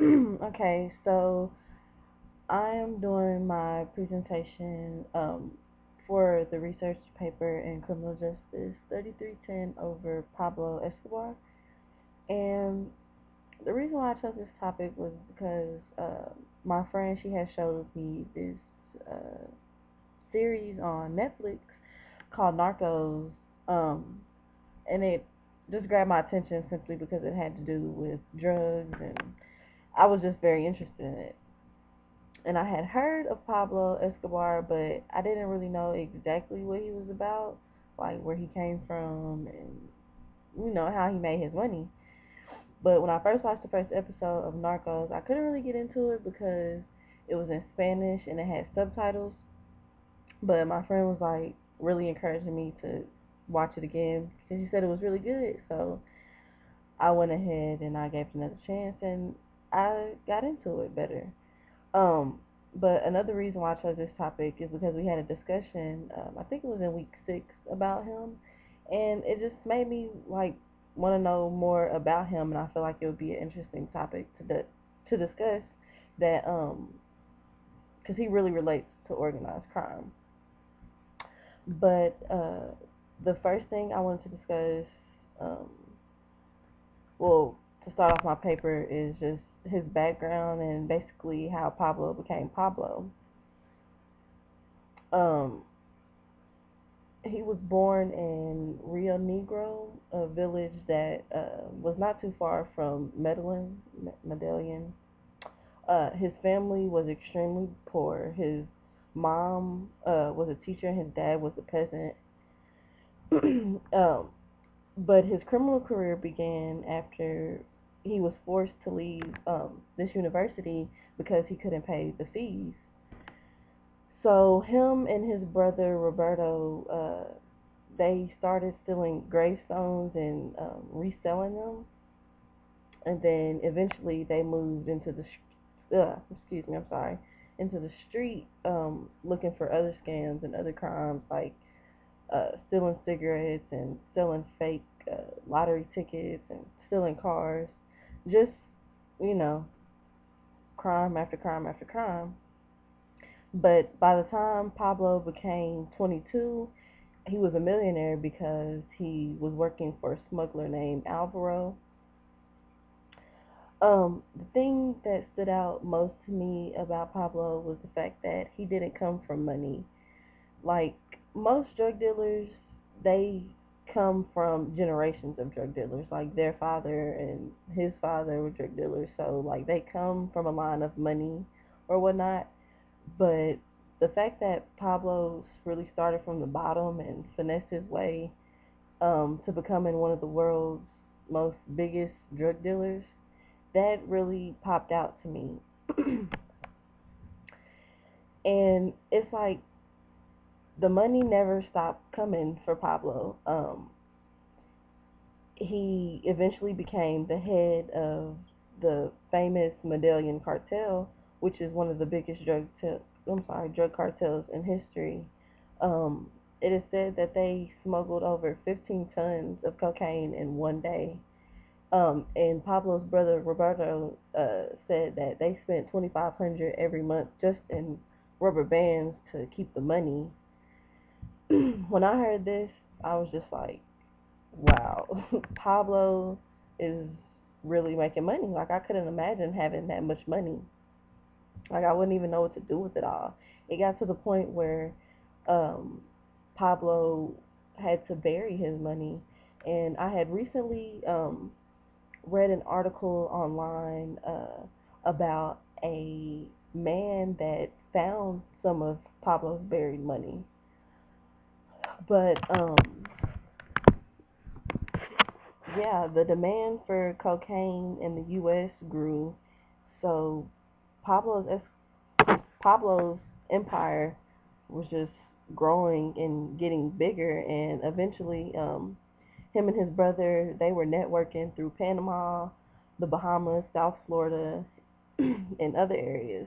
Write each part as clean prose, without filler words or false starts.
Okay, so I am doing my presentation for the research paper in criminal justice 3310 over Pablo Escobar. And the reason why I chose this topic was because my friend, she had showed me this uh, series on Netflix called Narcos, um, and it just grabbed my attention simply because it had to do with drugs, and I was just very interested in it. And I had heard of Pablo Escobar, but I didn't really know exactly what he was about, like where he came from and how he made his money. But when I first watched the first episode of Narcos, I couldn't really get into it because it was in Spanish and it had subtitles. But my friend was like really encouraging me to watch it again because she said it was really good. So I went ahead and I gave it another chance and I got into it better. Um, but another reason why I chose this topic is because we had a discussion. I think it was in week 6 about him, and it just made me like want to know more about him, and I feel like it would be an interesting topic to discuss. That because he really relates to organized crime. But the first thing I wanted to discuss, um, well, to start off my paper, is just his background and basically how Pablo became Pablo. Um, he was born in Rio Negro, a village that was not too far from Medellin. His family was extremely poor. His mom was a teacher and his dad was a peasant. But his criminal career began after he was forced to leave this university because he couldn't pay the fees. So him and his brother Roberto, they started stealing gravestones and reselling them, and then eventually they moved into excuse me, I'm sorry, into the street, looking for other scams and other crimes like stealing cigarettes and selling fake lottery tickets and stealing cars, just you know, crime after crime after crime. But by the time Pablo became 22, he was a millionaire because he was working for a smuggler named Alvaro. The thing that stood out most to me about Pablo was the fact that he didn't come from money. Like most drug dealers, they come from generations of drug dealers. Like their father and his father were drug dealers, so like they come from a line of money or whatnot. But the fact that Pablo really started from the bottom and finessed his way to becoming one of the world's most biggest drug dealers, that really popped out to me. And it's like the money never stopped coming for Pablo. He eventually became the head of the famous Medellin cartel, which is one of the biggest drug cartels in history. Um, it is said that they smuggled over 15 tons of cocaine in one day. And Pablo's brother Roberto said that they spent 2,500 every month just in rubber bands to keep the money. When I heard this, I was just like, wow, Pablo is really making money. Like I couldn't imagine having that much money. Like I wouldn't even know what to do with it all. It got to the point where um, Pablo had to bury his money, and I had recently read an article online about a man that found some of Pablo's buried money, but yeah, the demand for cocaine in the U.S. grew, so Pablo's empire was just growing and getting bigger, and eventually, him and his brother they were networking through Panama, the Bahamas, South Florida, and other areas.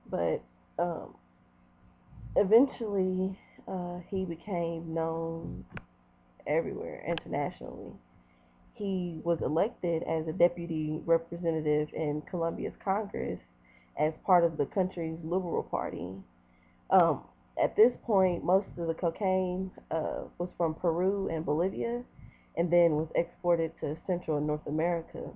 But um, eventually, he became known everywhere internationally. he was elected as a deputy representative in Colombia's Congress as part of the country's Liberal Party. Um, at this point, most of the cocaine was from Peru and Bolivia, and then was exported to Central and North America.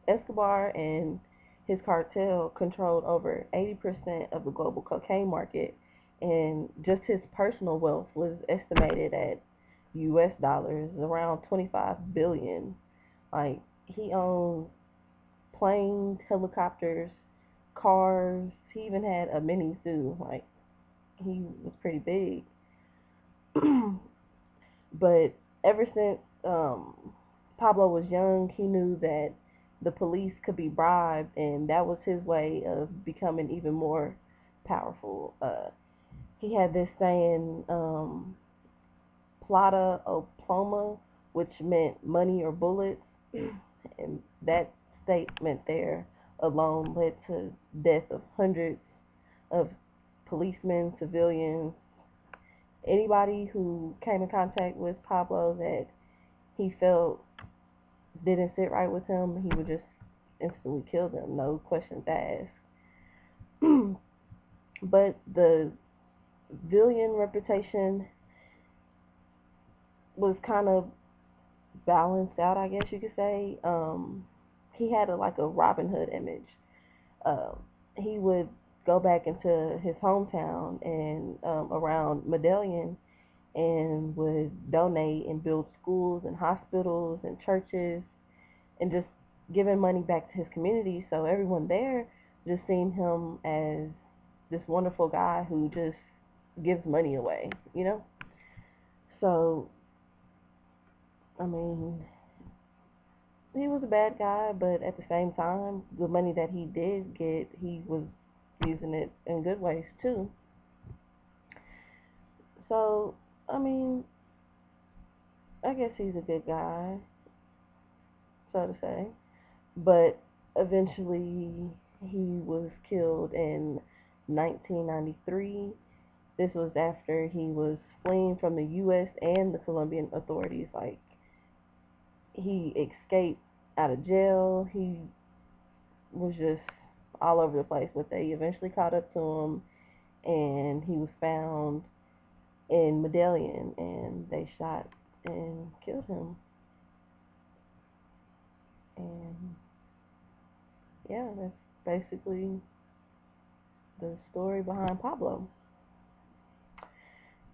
Escobar and his cartel controlled over 80% of the global cocaine market, and just his personal wealth was estimated at US dollars around 25 billion. Like, he owned planes, helicopters, cars. He even had a mini zoo. Like, he was pretty big. But ever since Pablo was young, he knew that the police could be bribed, and that was his way of becoming even more powerful. He had this saying, plata o ploma, which meant money or bullets, and that statement there alone led to death of hundreds of policemen, civilians, anybody who came in contact with Pablo that he felt didn't sit right with him, he would just instantly kill them, no questions asked. But the villain reputation was kind of balanced out, I guess you could say. He had like a Robin Hood image. Um, he would go back into his hometown and around Medellin, and would donate and build schools and hospitals and churches, and just giving money back to his community. So everyone there just seen him as this wonderful guy who just gives money away, you know? So, I mean, he was a bad guy, but at the same time, the money that he did get, he was using it in good ways too. So, I mean, I guess he's a good guy, so to say. But eventually, he was killed in 1993. This was after he was fleeing from the U.S. and the Colombian authorities. Like, he escaped out of jail. He was just all over the place, but they eventually caught up to him, and he was found in Medellin, and they shot and killed him. And yeah, that's basically the story behind Pablo.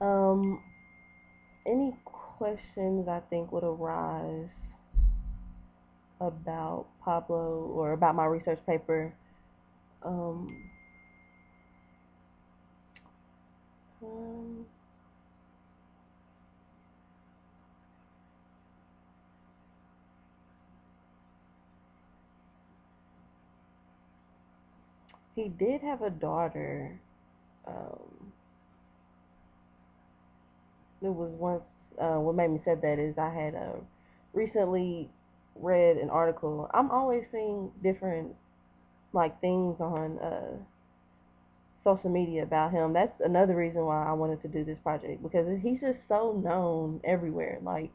Um, any questions I think would arise about Pablo or about my research paper? Um, um, he did have a daughter. Um, it was once. What made me said that is I had recently read an article. I'm always seeing different like things on social media about him. That's another reason why I wanted to do this project, because he's just so known everywhere. Like,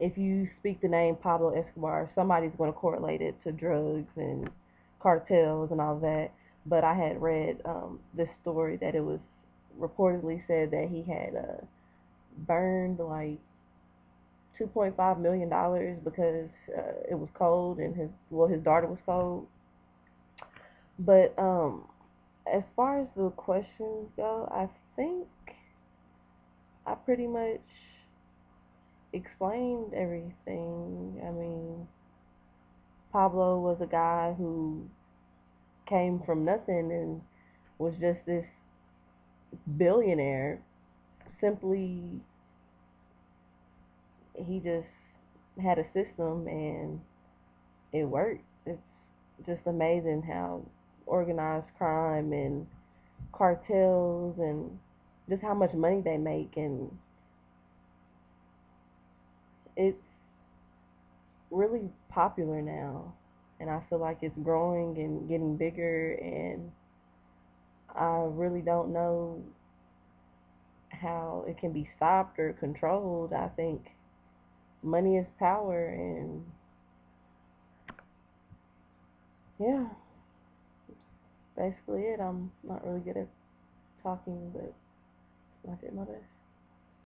if you speak the name Pablo Escobar, somebody's going to correlate it to drugs and cartels and all that. But I had read this story that it was reportedly said that he had burned like $2.5 million because it was cold, and his daughter was cold. But as far as the questions go, I think I pretty much explained everything. I mean, Pablo was a guy who came from nothing and was just this billionaire. Simply, he just had a system and it worked. It's just amazing how organized crime and cartels and just how much money they make, and it's really popular now, and I feel like it's growing and getting bigger, and I really don't know how it can be stopped or controlled. I think money is power, and yeah, basically it. I'm not really good at talking, but I did my best.